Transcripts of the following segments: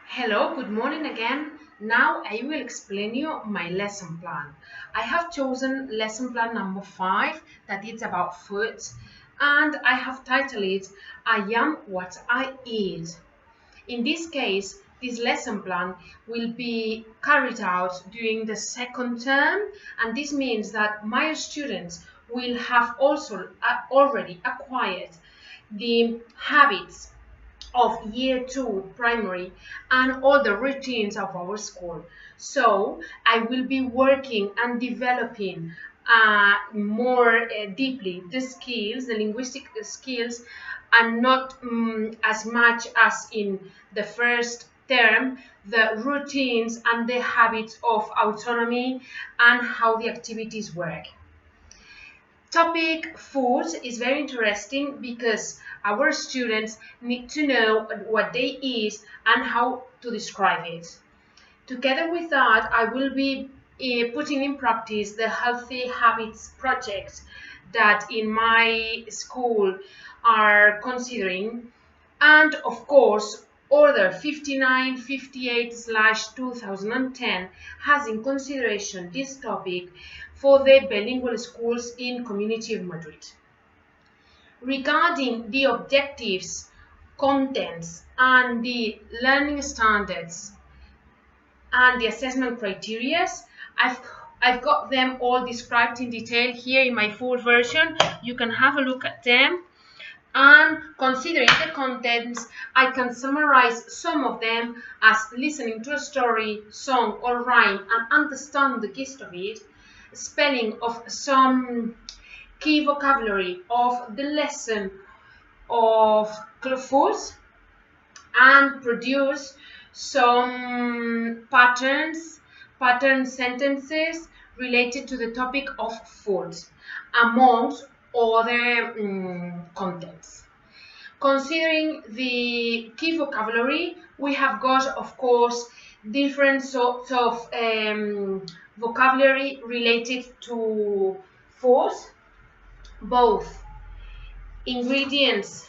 Hello, good morning again. Now I will explain you my lesson plan. I have chosen lesson plan number 5 that is about food, and I have titled it I am what I eat. In this case, this lesson plan will be carried out during the second term, and this means that my students will have also already acquired the habits of year 2 primary and all the routines of our school. So I will be working and developing more deeply the skills, the linguistic skills, and not as much as in the first term, the routines and the habits of autonomy and how the activities work. Topic food is very interesting because our students need to know what they eat and how to describe it. Together with that, I will be putting in practice the Healthy Habits project that in my school are considering, and of course Order 5958/2010 has in consideration this topic for the bilingual schools in Comunidad de Madrid. Regarding the objectives, contents, and the learning standards and the assessment criteria, I've got them all described in detail here in my full version. You can have a look at them. And considering the contents, I can summarize some of them as listening to a story, song, or rhyme and understand the gist of it, spelling of some key vocabulary of the lesson of food, and produce some pattern sentences related to the topic of food, amongst other contents. Considering the key vocabulary, we have got, of course, different sorts of vocabulary related to food, both ingredients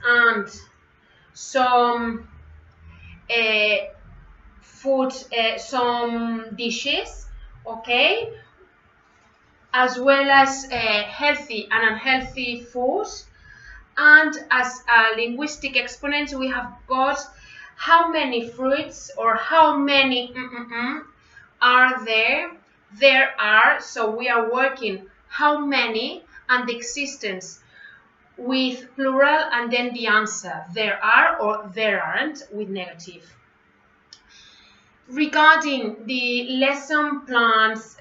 and some food, some dishes, okay, as well as healthy and unhealthy foods. And as a linguistic exponent, we have got how many fruits or how many are there. There are, so we are working how many and the existence with plural and then the answer, there are or there aren't, with negative. Regarding the lesson plans,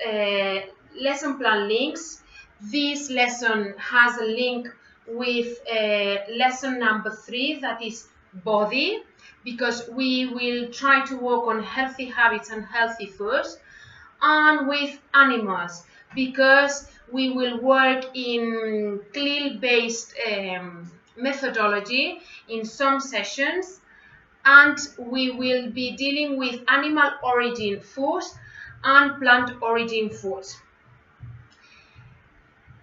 lesson plan links, this lesson has a link with lesson number 3, that is body, because we will try to work on healthy habits and healthy foods, and with animals, because we will work in CLIL-based methodology in some sessions, and we will be dealing with animal origin food and plant origin food.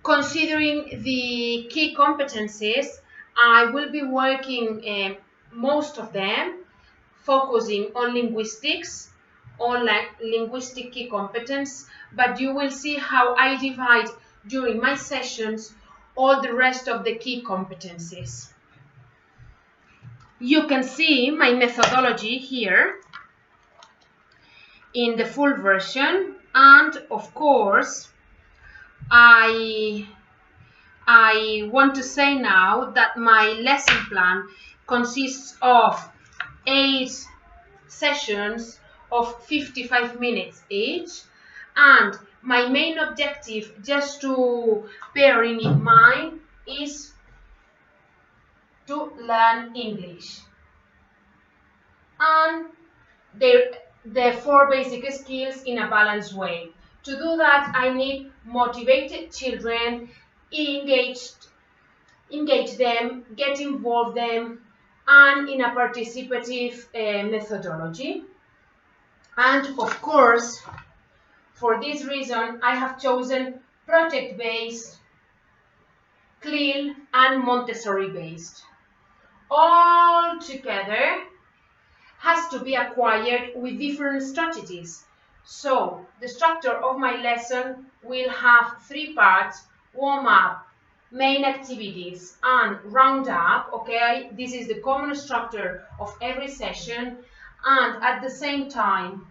Considering the key competencies, I will be working most of them focusing on linguistics, on linguistic key competence, but you will see how I divide during my sessions all the rest of the key competencies. You can see my methodology here in the full version, and of course I want to say now that my lesson plan consists of 8 sessions of 55 minutes each, and my main objective, just to bearing in mind, is to learn English and the 4 basic skills in a balanced way. To do that, I need motivated children, engage them, get involved them, and in a participative methodology. And of course, for this reason, I have chosen project-based, CLIL, and Montessori-based. all together has to be acquired with different strategies. So the structure of my lesson will have 3 parts: warm up, main activities, and round up. Okay, this is the common structure of every session, and at the same time,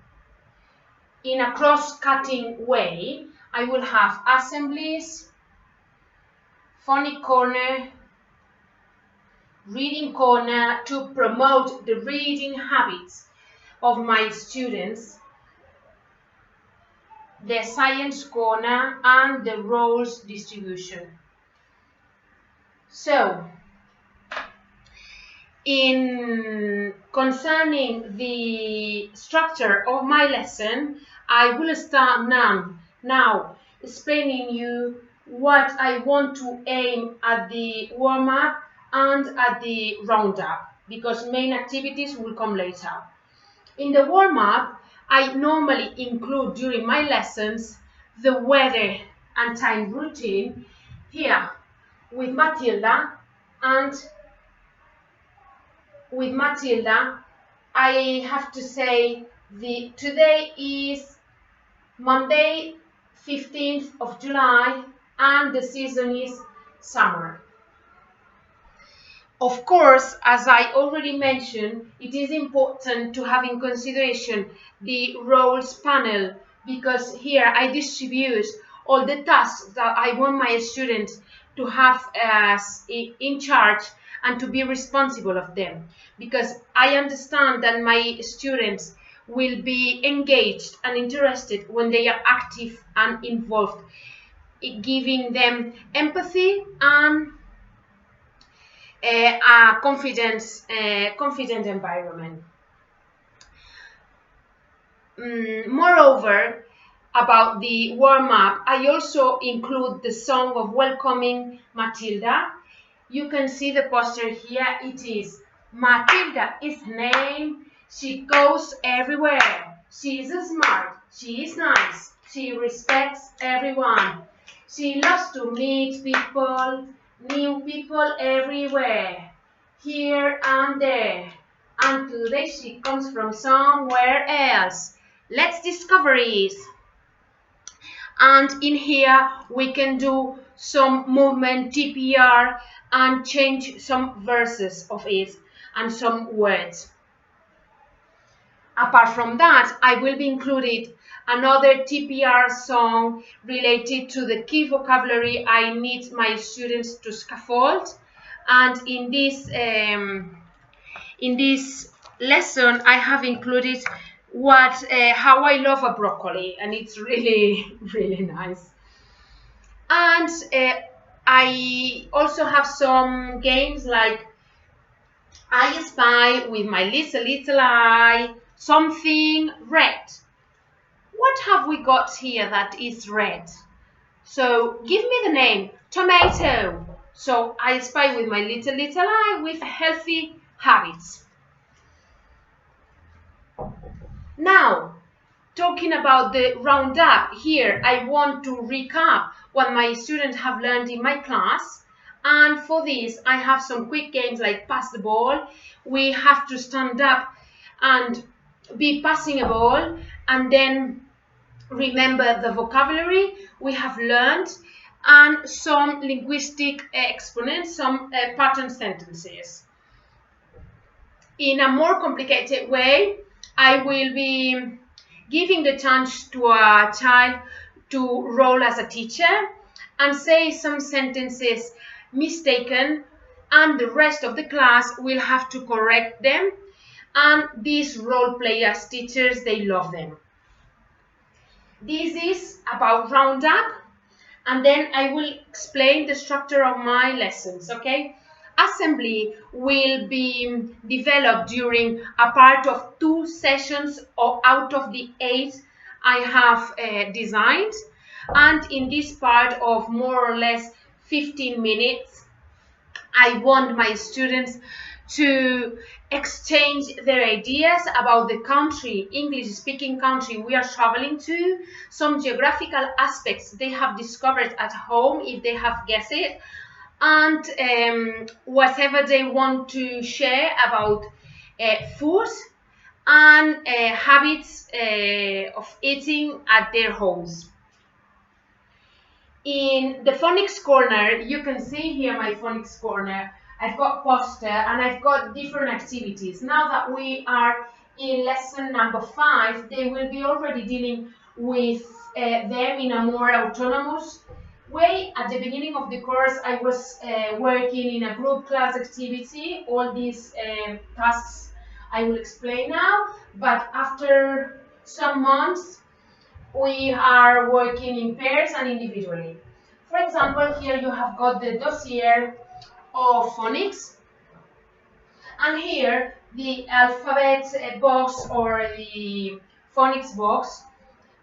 in a cross-cutting way, I will have assemblies, phonic corner, reading corner to promote the reading habits of my students, the science corner, and the roles distribution. So, in concerning the structure of my lesson, I will start now explaining you what I want to aim at the warm-up and at the roundup, because main activities will come later. In the warm-up, I normally include during my lessons the weather and time routine here with Matilda, and with Matilda I have to say today is Monday 15th of July and the season is summer. Of course, as I already mentioned, it is important to have in consideration the roles panel, because here I distribute all the tasks that I want my students to have as in charge and to be responsible of them, because I understand that my students will be engaged and interested when they are active and involved, giving them empathy and a confident environment. Moreover, about the warm-up, I also include the song of welcoming Matilda. You can see the poster here. It is Matilda is her name. She goes everywhere. She is smart. She is nice. She respects everyone. She loves to meet people, new people everywhere, here and there. And today she comes from somewhere else. Let's discover it. And in here we can do some movement TPR and change some verses of it and some words. Apart from that, I will be included another TPR song related to the key vocabulary I need my students to scaffold. And in this lesson, I have included how I love a broccoli, and it's really, really nice. And I also have some games like I spy with my little eye something red. What have we got here that is red? So give me the name. Tomato. So I spy with my little eye with healthy habits. Now, talking about the roundup, here I want to recap what my students have learned in my class. And for this, I have some quick games like pass the ball. We have to stand up and be passing a ball and then remember the vocabulary we have learned and some linguistic exponents, some pattern sentences. In a more complicated way, I will be giving the chance to a child to role as a teacher and say some sentences mistaken, and the rest of the class will have to correct them. And these role play as teachers, they love them. This is about roundup, and then I will explain the structure of my lessons, okay? Assembly will be developed during a part of 2 sessions or out of the 8 I have designed, and in this part of more or less 15 minutes, I want my students to exchange their ideas about the country, English-speaking country we are traveling to, some geographical aspects they have discovered at home if they have guessed it, and whatever they want to share about food and habits of eating at their homes. In the phonics corner, you can see here my phonics corner. I've got poster and I've got different activities. Now that we are in lesson number 5, they will be already dealing with them in a more autonomous way. At the beginning of the course, I was working in a group class activity. All these tasks I will explain now, but after some months, we are working in pairs and individually. For example, here you have got the dossier of phonics, and here the alphabet box or the phonics box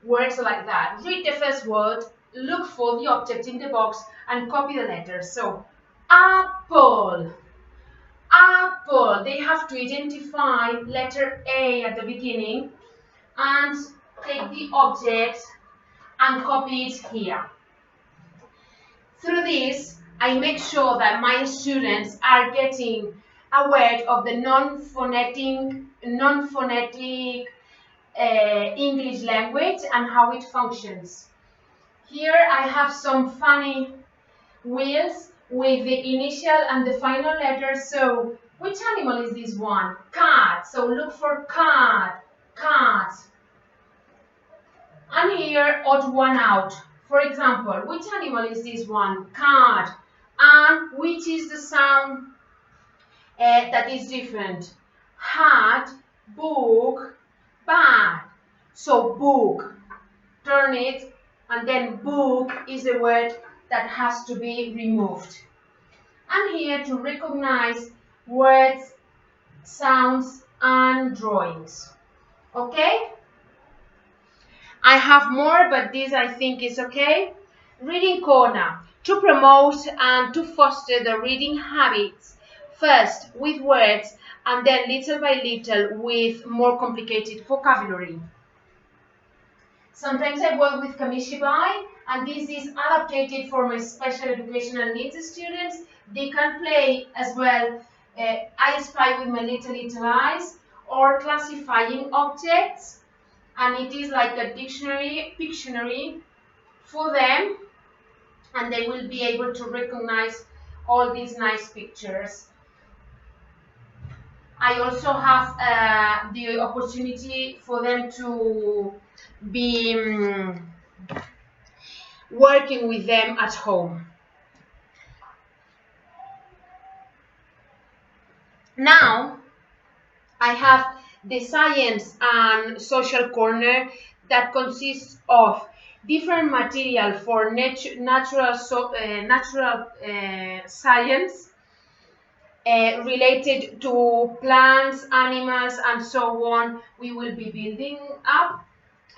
works like that. Read the first word, look for the object in the box, and copy the letters. So, apple, apple. They have to identify letter A at the beginning and take the object and copy it here. Through this, I make sure that my students are getting aware of the non-phonetic English language and how it functions. Here I have some funny wheels with the initial and the final letters. So, which animal is this one? Cat. So look for cat, cat. And here, odd one out. For example, which animal is this one? Cat. And which is the sound that is different? Hat, book, bat. So book, turn it, and then book is the word that has to be removed. And here to recognize words, sounds, and drawings. Okay? I have more, but this I think is okay. Reading corner. To promote and to foster the reading habits, first with words and then little by little with more complicated vocabulary. Sometimes I work with Kamishibai, and this is adapted for my special educational needs students. They can play as well I Spy with my little eyes or classifying objects. And it is like a Pictionary for them, and they will be able to recognize all these nice pictures. I also have the opportunity for them to be working with them at home. Now, I have the science and social corner that consists of different material for natural science related to plants, animals, and so on. We will be building up.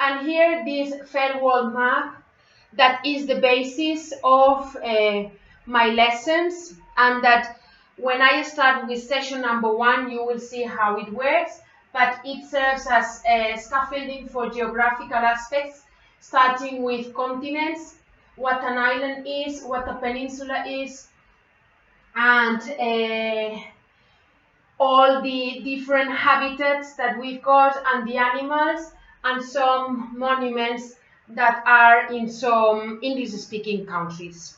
And here this fair world map that is the basis of my lessons, and that when I start with session number 1, you will see how it works. But it serves as scaffolding for geographical aspects, starting with continents, what an island is, what a peninsula is, and all the different habitats that we've got, and the animals, and some monuments that are in some English-speaking countries.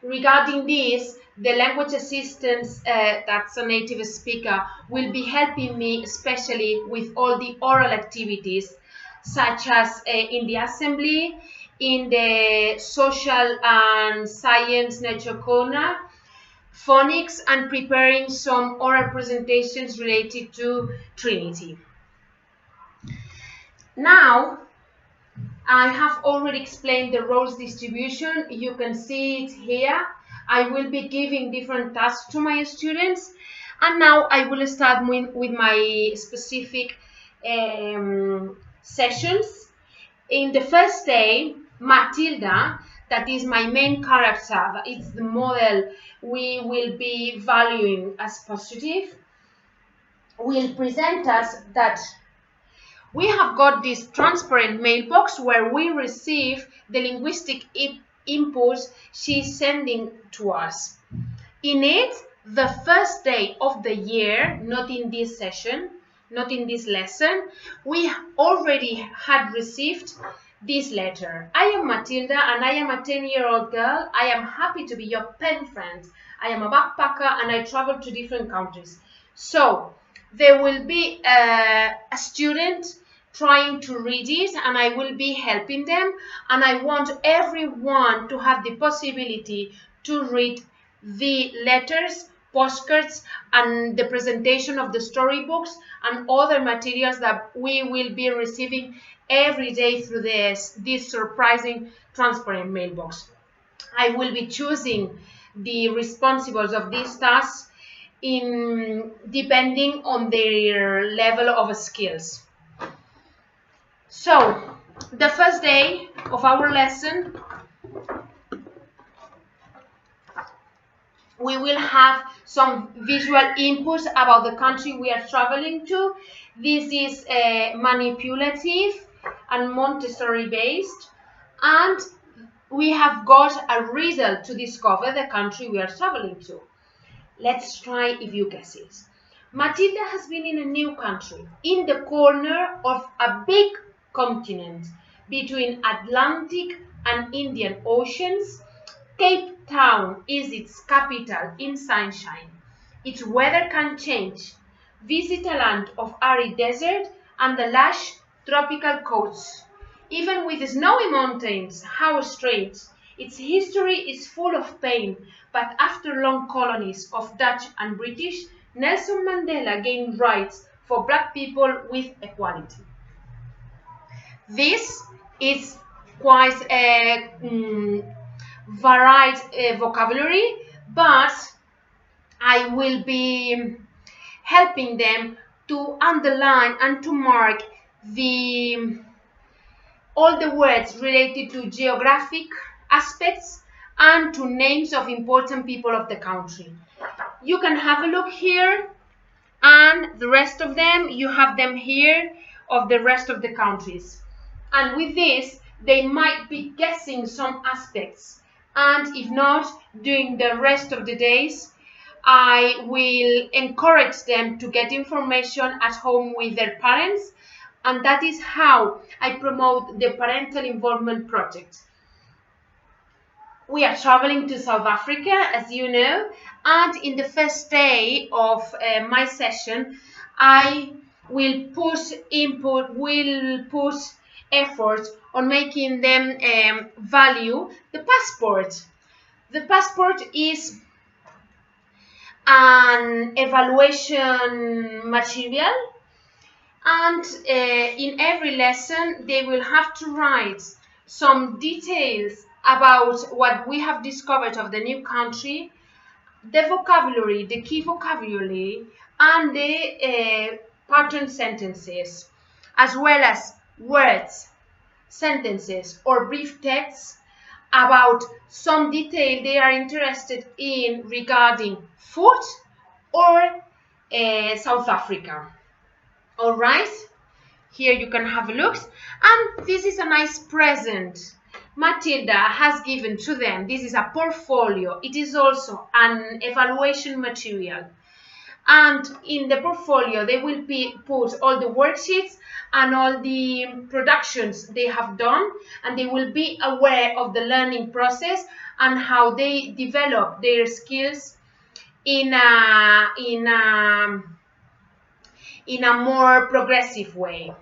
Regarding this, the language assistants, that's a native speaker, will be helping me especially with all the oral activities, such as in the assembly, in the social and science nature corner, phonics, and preparing some oral presentations related to Trinity. Now, I have already explained the roles distribution. You can see it here. I will be giving different tasks to my students, and now I will start with my specific sessions. In the first day, Matilda, that is my main character, it's the model we will be valuing as positive, will present us that we have got this transparent mailbox where we receive the linguistic input she's sending to us. In it, the first day of the year, not in this session, not in this lesson, we already had received this letter. I am Matilda and I am a 10-year-old girl. I am happy to be your pen friend. I am a backpacker and I travel to different countries. So there will be a student trying to read it and I will be helping them, and I want everyone to have the possibility to read the letters, postcards, and the presentation of the storybooks and other materials that we will be receiving every day through this surprising transparent mailbox. I will be choosing the responsibles of these tasks depending on their level of skills. So, the first day of our lesson, we will have some visual inputs about the country we are traveling to. This is manipulative and Montessori based, and we have got a riddle to discover the country we are traveling to. Let's try if you guess it. Matilda has been in a new country, in the corner of a big continent between Atlantic and Indian Oceans. Cape Town is its capital in sunshine. Its weather can change. Visit a land of arid desert and the lush tropical coasts. Even with snowy mountains, how strange! Its history is full of pain, but after long colonies of Dutch and British, Nelson Mandela gained rights for black people with equality. This is quite a varied vocabulary, but I will be helping them to underline and to mark all the words related to geographic aspects and to names of important people of the country. You can have a look here, and the rest of them, you have them here of the rest of the countries. And with this, they might be guessing some aspects. And if not, during the rest of the days, I will encourage them to get information at home with their parents. And that is how I promote the Parental Involvement Project. We are traveling to South Africa, as you know, and in the first day of my session, I will put effort on making them value the passport. The passport is an evaluation material, and in every lesson they will have to write some details about what we have discovered of the new country, the vocabulary, the key vocabulary, and the pattern sentences, as well as words, sentences, or brief texts about some detail they are interested in regarding food or South Africa. All right, here you can have a look, and this is a nice present Matilda has given to them. This is a portfolio. It is also an evaluation material. And in the portfolio, they will put all the worksheets and all the productions they have done, and they will be aware of the learning process and how they develop their skills in a more progressive way.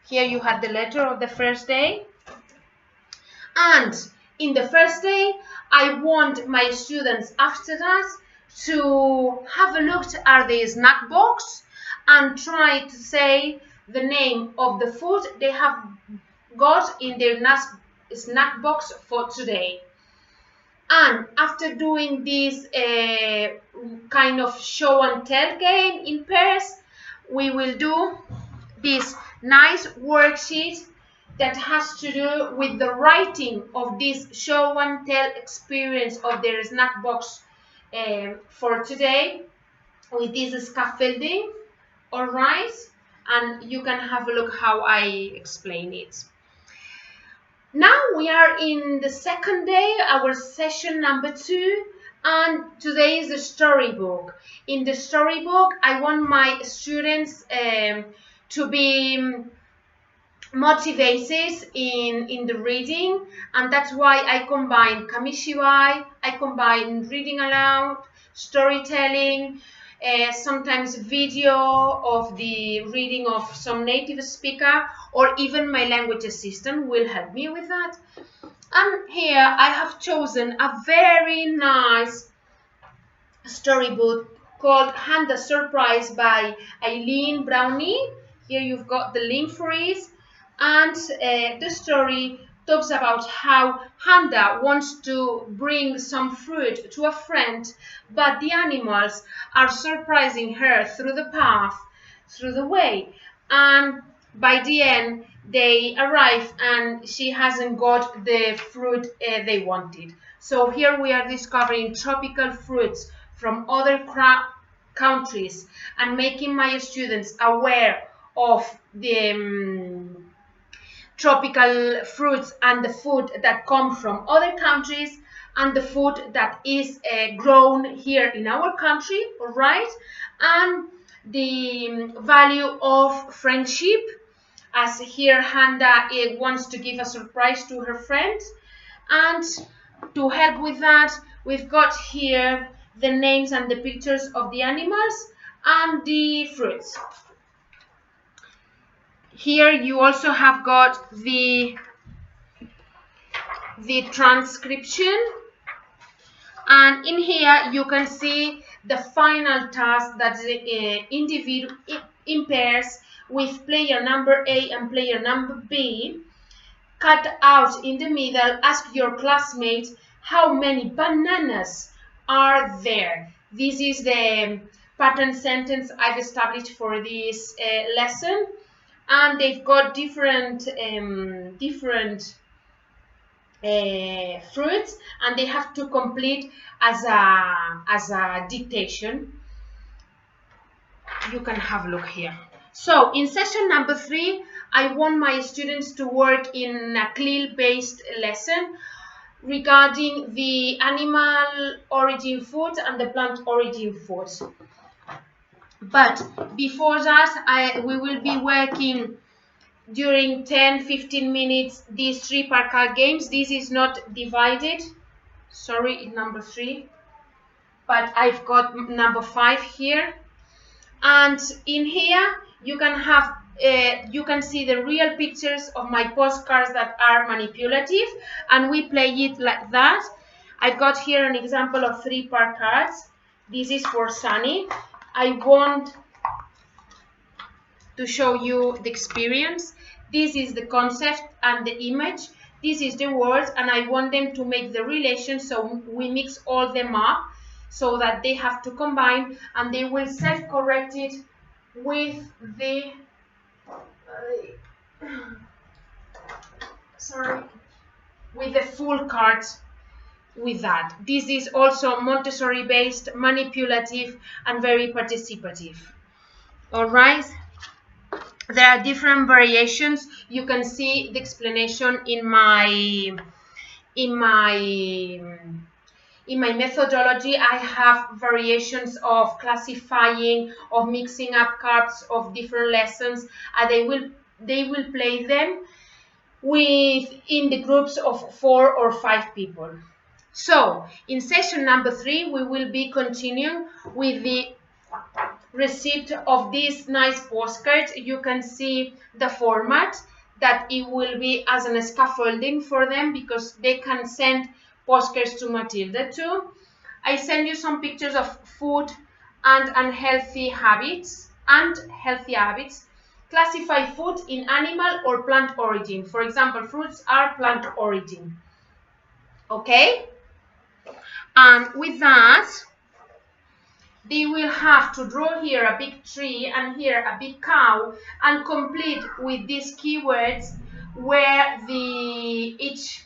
Here you have the letter of the first day. And in the first day, I want my students after that to have a look at the snack box and try to say the name of the food they have got in their snack box for today. And after doing this kind of show and tell game in pairs, we will do this nice worksheet that has to do with the writing of this show and tell experience of their snack box for today, with this scaffolding. All right, and you can have a look how I explain it. Now we are in the second day, our session number 2, and today is the storybook. In the storybook, I want my students to be motivated in the reading, and that's why I combine kamishibai, I combine reading aloud, storytelling, sometimes video of the reading of some native speaker, or even my language assistant will help me with that. And here I have chosen a very nice storybook called Handa Surprise by Eileen Brownie. Here you've got the link for it. And the story talks about how Handa wants to bring some fruit to a friend, but the animals are surprising her through the path, through the way. And by the end, they arrive and she hasn't got the fruit they wanted. So here we are discovering tropical fruits from other countries and making my students aware of the tropical fruits and the food that come from other countries and the food that is grown here in our country, all right? And the value of friendship, as here Handa wants to give a surprise to her friend. And to help with that, we've got here the names and the pictures of the animals and the fruits. Here you also have got the transcription, and in here you can see the final task that the individual in pairs with player number A and player number B. Cut out in the middle, ask your classmate how many bananas are there. This is the pattern sentence I've established for this lesson, and they've got different fruits, and they have to complete as a dictation. You can have a look here. So in session number 3, I want my students to work in a CLIL-based lesson regarding the animal origin foods and the plant origin foods. But before that, we will be working during 10-15 minutes these 3 part card games. This is not divided. Sorry, it's number 3. But I've got number 5 here. And in here, you can have you can see the real pictures of my postcards that are manipulative, and we play it like that. I've got here an example of 3 part cards. This is for Sunny. I want to show you the experience. This is the concept and the image. This is the words, and I want them to make the relation, so we mix all them up so that they have to combine, and they will self-correct it with the with the full cards with that. This is also Montessori based, manipulative, and very participative. All right, there are different variations. You can see the explanation in my methodology. I have variations of classifying, of mixing up cards of different lessons, and they will play them in the groups of 4 or 5 people. So in session number 3, we will be continuing with the receipt of these nice postcards. You can see the format, that it will be as a scaffolding for them, because they can send postcards to Matilda too. I send you some pictures of food and unhealthy habits and healthy habits. Classify food in animal or plant origin. For example, fruits are plant origin. Okay? And with that, they will have to draw here a big tree and here a big cow, and complete with these keywords where each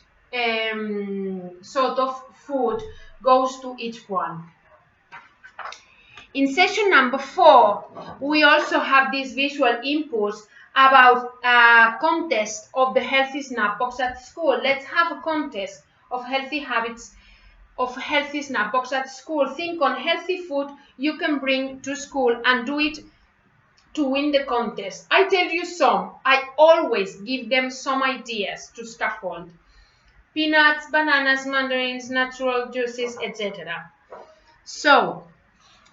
sort of food goes to each one. In session number 4, we also have these visual inputs, about a contest of the healthy snack box at school. Let's have a contest of healthy habits, of healthy snack box at school. Think on healthy food you can bring to school and do it to win the contest. I tell you some. I always give them some ideas to scaffold. Peanuts, bananas, mandarins, natural juices, etc. So,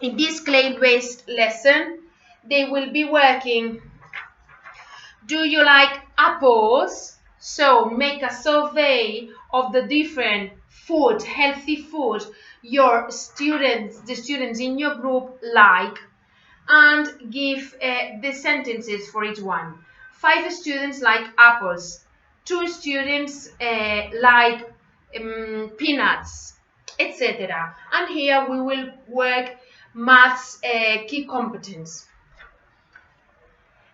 in this clay-based lesson, they will be working. Do you like apples? So, make a survey of the different food, healthy food, your students, the students in your group like, and give the sentences for each one. 5 students like apples. 2 students like peanuts, etc. And here we will work maths key competence.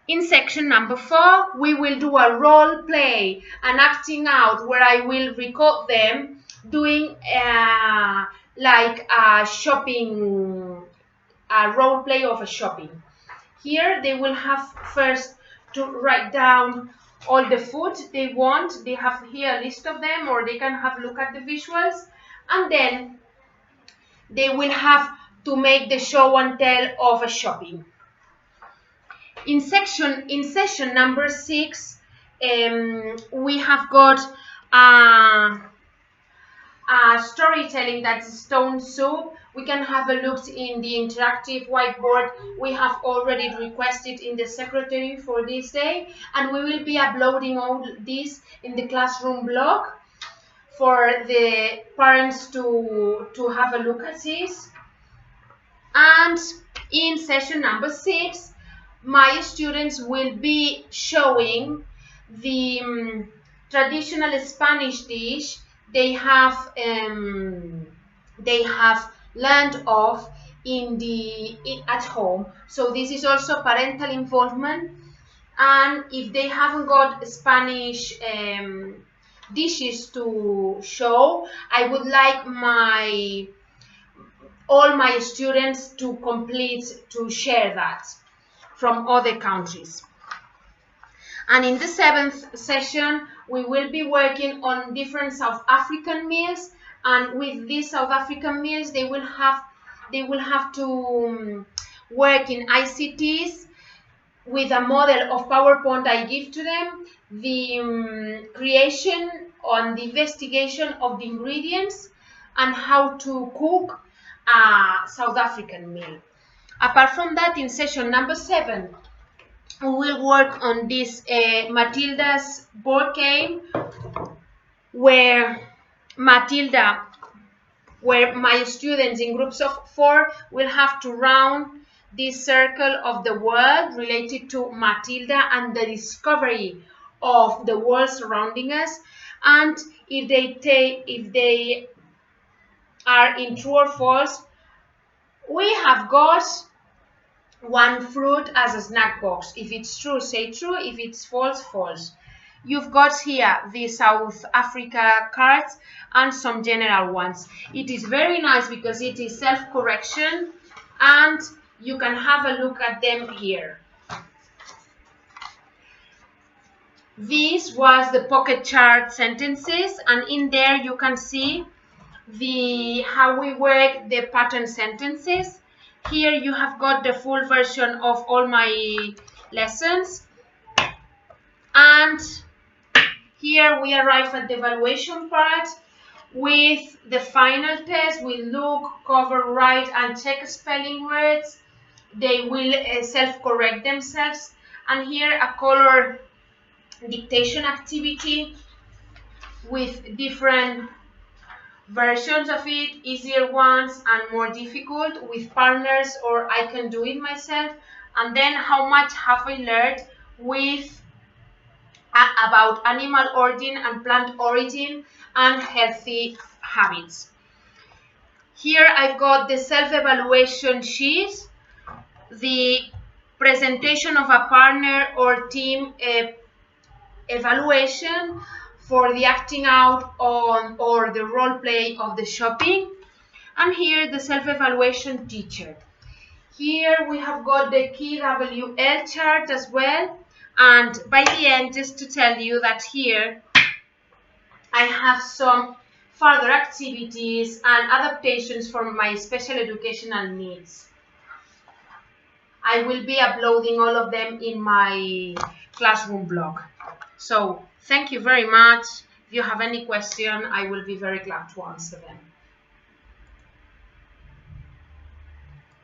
In section number 4, we will do a role play, an acting out, where I will record them doing like a shopping, a role play of a shopping. Here they will have first to write down all the food they want. They have here a list of them, or they can have a look at the visuals, and then they will have to make the show and tell of a shopping. In session number 6, we have got storytelling, that's stone soup. We can have a look in the interactive whiteboard we have already requested in the secretary for this day, and we will be uploading all this in the classroom blog for the parents to have a look at this. And in session number 6, my students will be showing the traditional Spanish dish they have learned of at home. So this is also parental involvement, and if they haven't got Spanish dishes to show, I would like all my students to share that from other countries. And in the 7th session, we will be working on different South African meals, and with these South African meals, they will have to work in ICTs with a model of PowerPoint I give to them, the creation and the investigation of the ingredients, and how to cook a South African meal. Apart from that, in session number 7, we will work on this Matilda's board game, where my students in groups of 4 will have to round this circle of the world related to Matilda and the discovery of the world surrounding us. And if they are in true or false, we have got one fruit as a snack box. If it's true, say true. If it's false, false. You've got here the South Africa cards and some general ones. It is very nice because it is self-correction, and you can have a look at them here. This was the pocket chart sentences, and in there you can see how we work the pattern sentences. Here you have got the full version of all my lessons, and here we arrive at the evaluation part with the final test. We look, cover, write, and check spelling words. They will self-correct themselves, and here a color dictation activity with different versions of it, easier ones and more difficult, with partners or I can do it myself. And then how much have I learned with about animal origin and plant origin and healthy habits. Here I've got the self-evaluation sheet, the presentation of a partner or team evaluation for the acting out on or the role play of the shopping, and here the self-evaluation teacher. Here we have got the key WL chart as well, And by the end, just to tell you that here I have some further activities and adaptations for my special educational needs. I will be uploading all of them in my classroom blog. So thank you very much. If you have any question, I will be very glad to answer them.